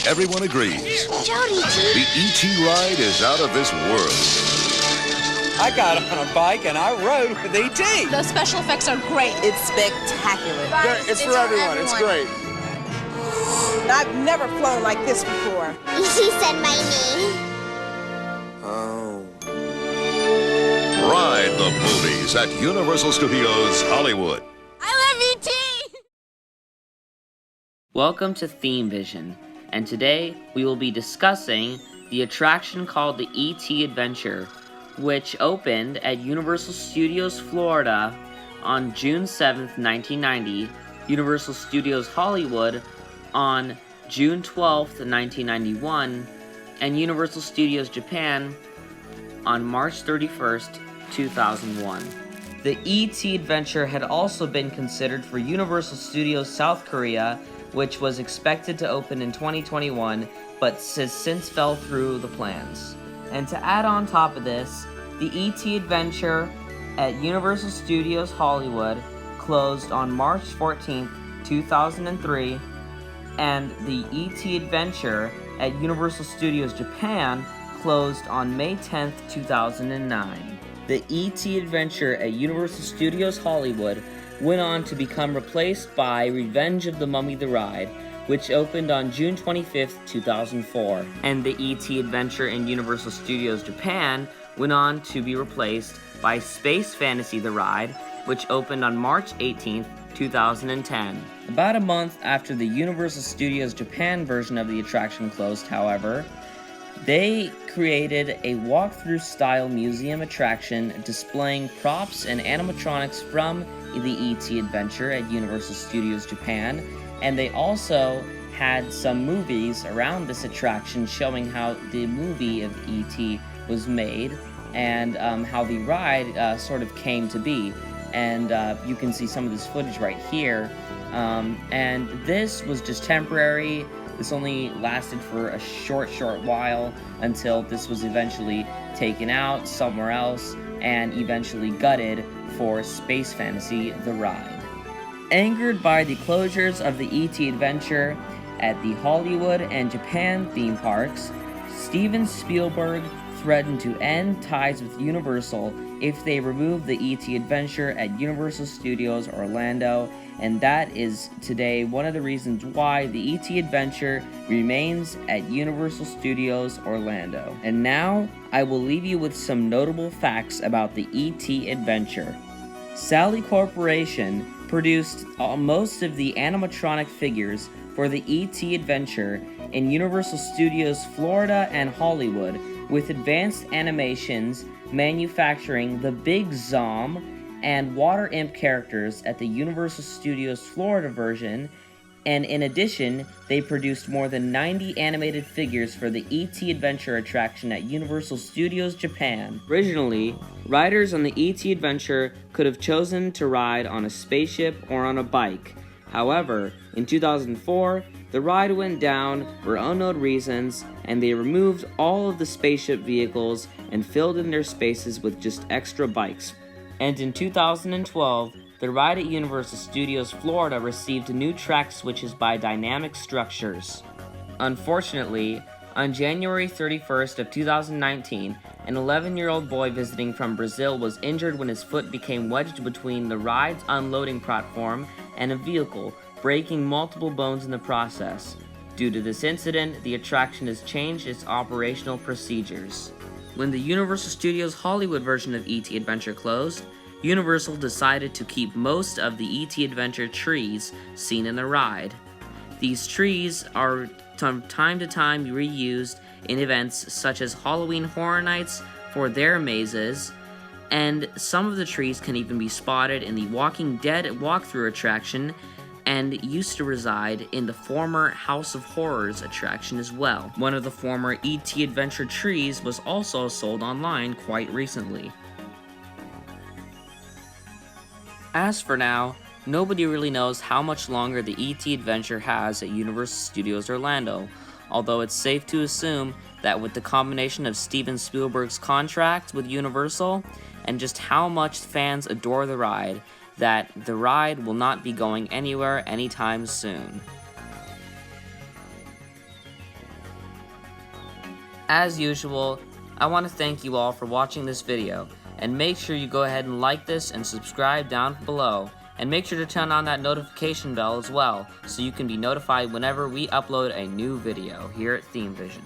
Everyone agrees. Jody, The E.T. ride is out of this world. I got on a bike and I rode with E.T. The special effects are great. It's spectacular. It's for everyone. It's great. I've never flown like this before. He said my name. Oh. Ride the movies at Universal Studios Hollywood. I love E.T. Welcome to Theme Vision, and today we will be discussing the attraction called the E.T. Adventure, which opened at Universal Studios Florida on June 7th, 1990, Universal Studios Hollywood on June 12th, 1991, and Universal Studios Japan on March 31st, 2001. The E.T. Adventure had also been considered for Universal Studios South Korea, which was expected to open in 2021, but has since fell through the plans. And to add on top of this, the E.T. Adventure at Universal Studios Hollywood closed on March 14th, 2003, and the E.T. Adventure at Universal Studios Japan closed on May 10th, 2009. The E.T. Adventure at Universal Studios Hollywood went on to become replaced by Revenge of the Mummy the Ride, which opened on June 25th, 2004. And the E.T. Adventure in Universal Studios Japan went on to be replaced by Space Fantasy the Ride, which opened on March 18th, 2010. About a month after the Universal Studios Japan version of the attraction closed, however, they created a walkthrough style museum attraction displaying props and animatronics from the E.T. Adventure at Universal Studios Japan, and they also had some movies around this attraction showing how the movie of E.T. was made and how the ride sort of came to be. And you can see some of this footage right here. And this was just temporary. This only lasted for a short while until this was eventually taken out somewhere else and eventually gutted for Space Fantasy the Ride. Angered by the closures of the E.T. Adventure at the Hollywood and Japan theme parks, Steven Spielberg threatened to end ties with Universal if they removed the E.T. Adventure at Universal Studios Orlando, and that is today one of the reasons why the E.T. Adventure remains at Universal Studios Orlando. And now, I will leave you with some notable facts about the E.T. Adventure. Sally Corporation produced most of the animatronic figures for the E.T. Adventure in Universal Studios Florida and Hollywood, with Advanced Animations manufacturing the Big Zom and Water Imp characters at the Universal Studios Florida version, and in addition, they produced more than 90 animated figures for the E.T. Adventure attraction at Universal Studios Japan. Originally, riders on the E.T. Adventure could have chosen to ride on a spaceship or on a bike. However, in 2004, the ride went down for unknown reasons, and they removed all of the spaceship vehicles and filled in their spaces with just extra bikes. And in 2012, the ride at Universal Studios Florida received new track switches by Dynamic Structures. Unfortunately, on January 31st of 2019, an 11-year-old boy visiting from Brazil was injured when his foot became wedged between the ride's unloading platform and a vehicle, breaking multiple bones in the process. Due to this incident, the attraction has changed its operational procedures. When the Universal Studios Hollywood version of E.T. Adventure closed, Universal decided to keep most of the E.T. Adventure trees seen in the ride. These trees are from time to time reused in events such as Halloween Horror Nights for their mazes, and some of the trees can even be spotted in the Walking Dead walkthrough attraction and used to reside in the former House of Horrors attraction as well. One of the former E.T. Adventure trees was also sold online quite recently. As for now, nobody really knows how much longer the E.T. Adventure has at Universal Studios Orlando, although it's safe to assume that with the combination of Steven Spielberg's contract with Universal and just how much fans adore the ride, that the ride will not be going anywhere anytime soon. As usual, I want to thank you all for watching this video, and make sure you go ahead and like this and subscribe down below, and make sure to turn on that notification bell as well, so you can be notified whenever we upload a new video here at Theme Vision.